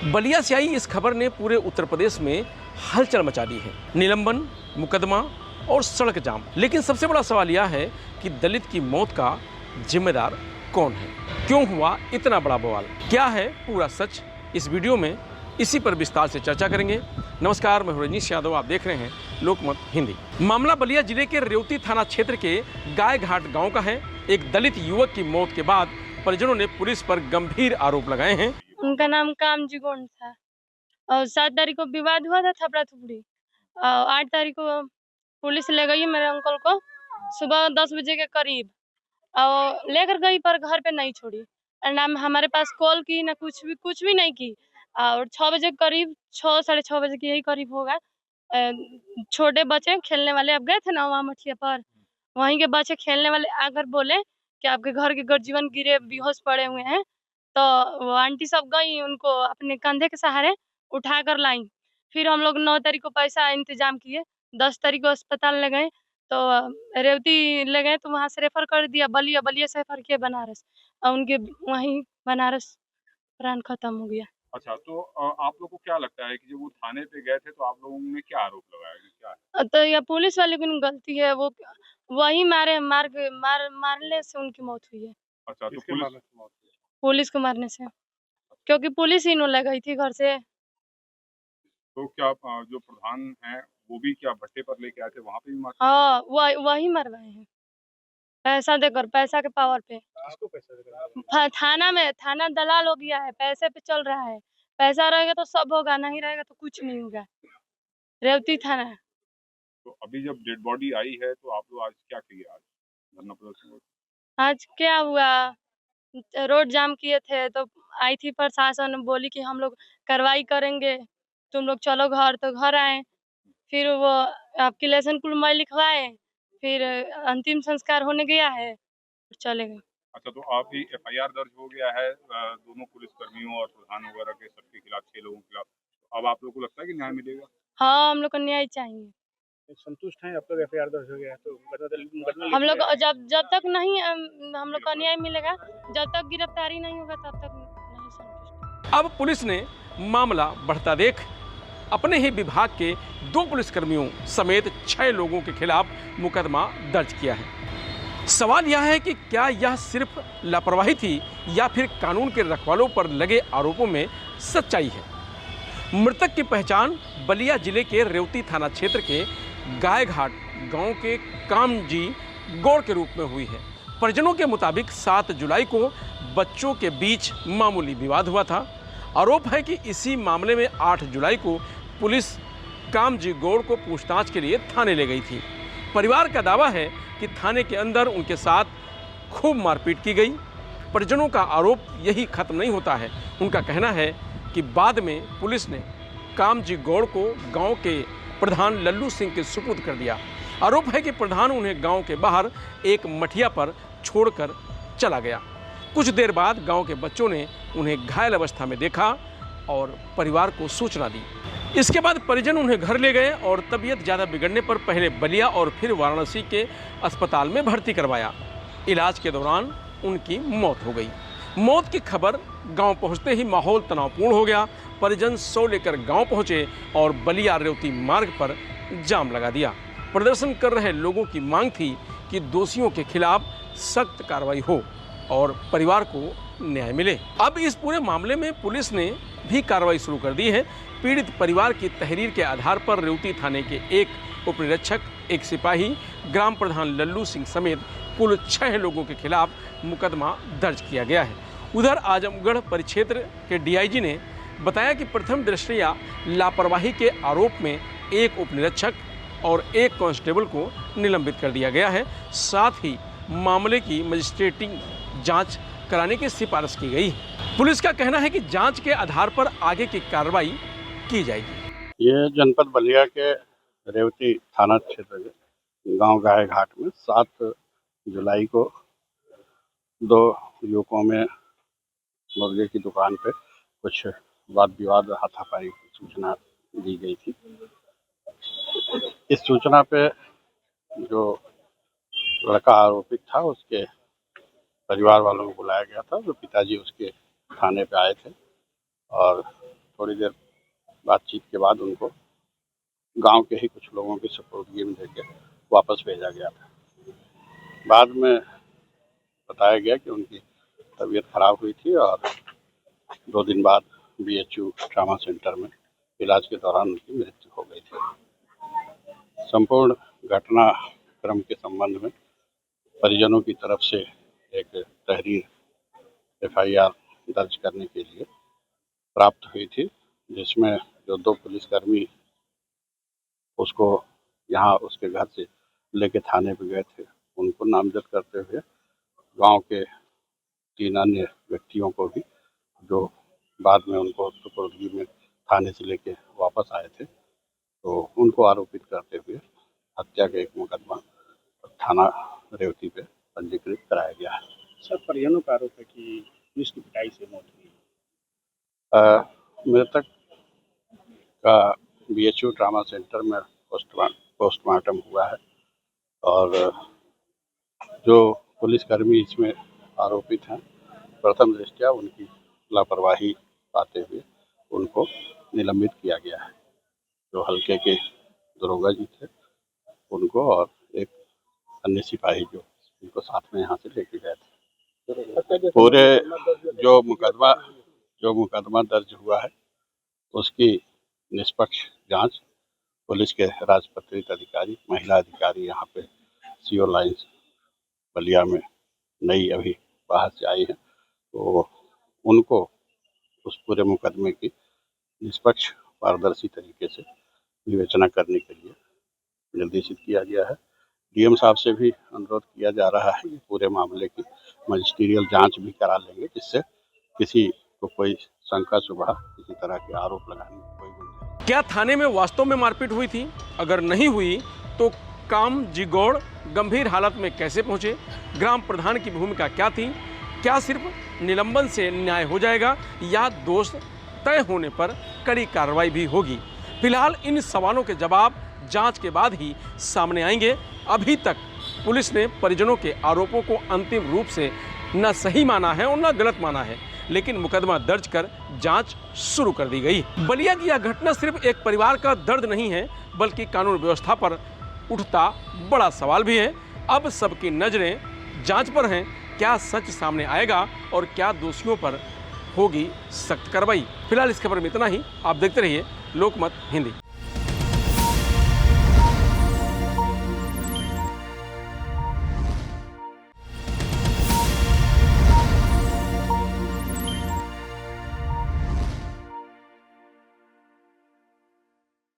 बलिया से आई इस खबर ने पूरे उत्तर प्रदेश में हलचल मचा दी है। निलंबन, मुकदमा और सड़क जाम। लेकिन सबसे बड़ा सवाल यह है कि दलित की मौत का जिम्मेदार कौन है? क्यों हुआ इतना बड़ा बवाल? क्या है पूरा सच? इस वीडियो में इसी पर विस्तार से चर्चा करेंगे। नमस्कार, मैं रजनीश यादव, आप देख रहे हैं लोकमत हिंदी। मामला बलिया जिले के रेवती थाना क्षेत्र के गाय घाट गाँव का है। एक दलित युवक की मौत के बाद परिजनों ने पुलिस पर गंभीर आरोप लगाए हैं। उनका नाम कामजी गोंड था और 7 तारीख को विवाद हुआ था थपड़ा थुपड़ी। 8 तारीख को पुलिस ले गई मेरे अंकल को सुबह 10 बजे के करीब और लेकर गई, पर घर पे नहीं छोड़ी। ना हमारे पास कॉल की, ना कुछ भी नहीं की। और 6 बजे करीब, 6 साढ़े 6 बजे के यही करीब होगा। छोटे बच्चे खेलने वाले, अब गए थे ना वहाँ मठिया पर, वहीं के बच्चे खेलने वाले आकर बोले कि आपके घर के गर्जीवन गिरे बेहोश पड़े हुए हैं। तो वो आंटी सब गई, उनको अपने कंधे के सहारे उठा कर लाई। फिर हम लोग 9 तारीख को पैसा इंतजाम किए, 10 तारीख को अस्पताल ले गए, तो रेवती ले गए तो वहाँ से रेफर कर दिया बलिया, बलिया से रेफर किया बनारस और उनके वहीं बनारस प्राण खत्म हो गया। अच्छा, तो आप लोग को क्या लगता है कि जब वो थाने पे गए थे तो आप लोगों ने क्या आरोप लगाया कि क्या है? तो यह पुलिस वाले की गलती है, वो वही मारने से उनकी मौत हुई है। अच्छा, तो पुलिस को मारने से, क्योंकि पुलिस ही ले गई थी घर से। तो क्या जो प्रधान हैं वो भी क्या भट्टे पर लेके आए थे, वहाँ पे भी मार? हाँ, वही मरवाए हैं, पैसा देकर, पैसा के पावर पे। किसको पैसा देकर? थाना दलाल हो गया है, पैसे पे चल रहा है। पैसा रहेगा तो सब होगा, नहीं रहेगा तो कुछ नहीं होगा। रेवती थाना। तो अभी जब डेड बॉडी आई है तो आप लोग आज क्या किए? आज धरना प्रदर्शन? आज क्या हुआ, रोड जाम किए थे तो आई थी प्रशासन, बोली कि हम लोग कार्रवाई करेंगे, तुम लोग चलो घर। तो घर आए, फिर वो आपकी लेसन कुल मैं लिखवाए, फिर अंतिम संस्कार होने गया है, चले गए। अच्छा, तो आप ही एफआईआर दर्ज हो गया है दोनों पुलिस कर्मियों और प्रधान वगैरह के सबके खिलाफ, 6 लोगों के खिलाफ। तो अब आप लोग को लगता है कि न्याय मिलेगा? हाँ, हम लोग को न्याय चाहिए। संतुष्ट हैं? अब तक एफआईआर दर्ज हो गया है तो हम लोग जब तक नहीं हम लोग को न्याय मिलेगा, जब तक गिरफ्तारी नहीं होगा तब तक नहीं संतुष्ट। अब पुलिस ने मामला बढ़ता देख अपने ही विभाग के 2 पुलिसकर्मियों समेत 6 लोगों के खिलाफ मुकदमा दर्ज किया है। सवाल यह है कि क्या यह सिर्फ लापरवाही थी या फिर कानून के रखवालों पर लगे आरोपों में सच्चाई है? मृतक की पहचान बलिया जिले के रेवती थाना क्षेत्र के गायघाट गांव के कामजी गौड़ के रूप में हुई है। परिजनों के मुताबिक 7 जुलाई को बच्चों के बीच मामूली विवाद हुआ था। आरोप है कि इसी मामले में 8 जुलाई को पुलिस कामजी गौड़ को पूछताछ के लिए थाने ले गई थी। परिवार का दावा है कि थाने के अंदर उनके साथ खूब मारपीट की गई। परिजनों का आरोप यही खत्म नहीं होता है। उनका कहना है कि बाद में पुलिस ने कामजी गौड़ को गांव के प्रधान लल्लू सिंह के सुपुर्द कर दिया। आरोप है कि प्रधान उन्हें गांव के बाहर एक मठिया पर छोड़कर चला गया। कुछ देर बाद गांव के बच्चों ने उन्हें घायल अवस्था में देखा और परिवार को सूचना दी। इसके बाद परिजन उन्हें घर ले गए और तबीयत ज़्यादा बिगड़ने पर पहले बलिया और फिर वाराणसी के अस्पताल में भर्ती करवाया। इलाज के दौरान उनकी मौत हो गई। मौत की खबर गांव पहुंचते ही माहौल तनावपूर्ण हो गया। परिजन 100 लेकर गांव पहुंचे और बलिया रेवती मार्ग पर जाम लगा दिया। प्रदर्शन कर रहे लोगों की मांग थी कि दोषियों के खिलाफ सख्त कार्रवाई हो और परिवार को न्याय मिले। अब इस पूरे मामले में पुलिस ने भी कार्रवाई शुरू कर दी है। पीड़ित परिवार की तहरीर के आधार पर रेवती थाने के एक उपनिरीक्षक, एक सिपाही, ग्राम प्रधान लल्लू सिंह समेत कुल 6 लोगों के खिलाफ मुकदमा दर्ज किया गया है। उधर आजमगढ़ परिक्षेत्र के डीआईजी ने बताया कि प्रथम दृष्टया लापरवाही के आरोप में एक उपनिरीक्षक और एक कांस्टेबल को निलंबित कर दिया गया है। साथ ही मामले की मजिस्ट्रेटिंग जांच कराने की सिफारिश की गई है। पुलिस का कहना है कि जांच के आधार पर आगे की कार्रवाई की जाएगी। ये जनपद बलिया के रेवती थाना क्षेत्र के गांव गाय घाट में 7 जुलाई को 2 युवकों में मुर्गे की दुकान पे कुछ वाद विवाद, हाथापाई की सूचना दी गई थी। इस सूचना पे जो लड़का आरोपित था उसके परिवार वालों को बुलाया गया था। जो पिताजी उसके थाने पे आए थे और थोड़ी देर बातचीत के बाद उनको गांव के ही कुछ लोगों की सुपुर्दगी में देके वापस भेजा गया था। बाद में बताया गया कि उनकी तबीयत खराब हुई थी और 2 दिन बाद BHU ट्रामा सेंटर में इलाज के दौरान उनकी मृत्यु हो गई थी। संपूर्ण घटनाक्रम के संबंध में परिजनों की तरफ से एक तहरीर FIR दर्ज करने के लिए प्राप्त हुई थी, जिसमें जो 2 पुलिसकर्मी उसको यहाँ उसके घर से लेके थाने पे गए थे, उनको नामजद करते हुए गांव के 3 अन्य व्यक्तियों को भी, जो बाद में उनको सुपुर्दगी में थाने से लेके वापस आए थे, तो उनको आरोपित करते हुए हत्या का एक मुकदमा थाना रेवती पे पंजीकृत कराया गया है। सर, परिजनों का आरोप है कि पुलिस की पिटाई से मौत हुई। मृतक का BHU ट्रामा सेंटर में पोस्टमार्टम हुआ है और जो पुलिसकर्मी इसमें आरोपित हैं, प्रथम दृष्टया उनकी लापरवाही पाते हुए उनको निलंबित किया गया है। जो हल्के के दरोगा जी थे उनको और एक अन्य सिपाही जो उनको साथ में यहाँ से लेके गए थे। पूरे जो मुकदमा दर्ज हुआ है उसकी निष्पक्ष जांच पुलिस के राजपत्रित अधिकारी, महिला अधिकारी यहाँ पे CO लाइन्स बलिया में नई अभी बाहर से आई है, तो उनको उस पूरे मुकदमे की निष्पक्ष पारदर्शी तरीके से विवेचना करने के लिए निर्देशित किया गया है। DM साहब से भी अनुरोध किया जा रहा है कि पूरे मामले की मजिस्ट्रियल जांच भी करा लेंगे, जिससे किसी को कोई शंका शुबा, किसी तरह के आरोप लगाने की कोई गुंजाइश नहीं। क्या थाने में वास्तव में मारपीट हुई थी? अगर नहीं हुई तो कामजीगौड़ गंभीर हालत में कैसे पहुंचे? ग्राम प्रधान की भूमिका क्या थी? क्या सिर्फ निलंबन से न्याय हो जाएगा या दोष तय होने पर कड़ी कार्रवाई भी होगी? फिलहाल इन सवालों के जवाब जांच के बाद ही सामने आएंगे। अभी तक पुलिस ने परिजनों के आरोपों को अंतिम रूप से न सही माना है और न गलत माना है, लेकिन मुकदमा दर्ज कर जांच शुरू कर दी गई। बलिया की यह घटना सिर्फ एक परिवार का दर्द नहीं है, बल्कि कानून व्यवस्था पर उठता बड़ा सवाल भी है। अब सबकी नजरें जांच पर हैं। क्या सच सामने आएगा और क्या दोषियों पर होगी सख्त कार्रवाई? फिलहाल इस खबर में इतना ही। आप देखते रहिए लोकमत हिंदी।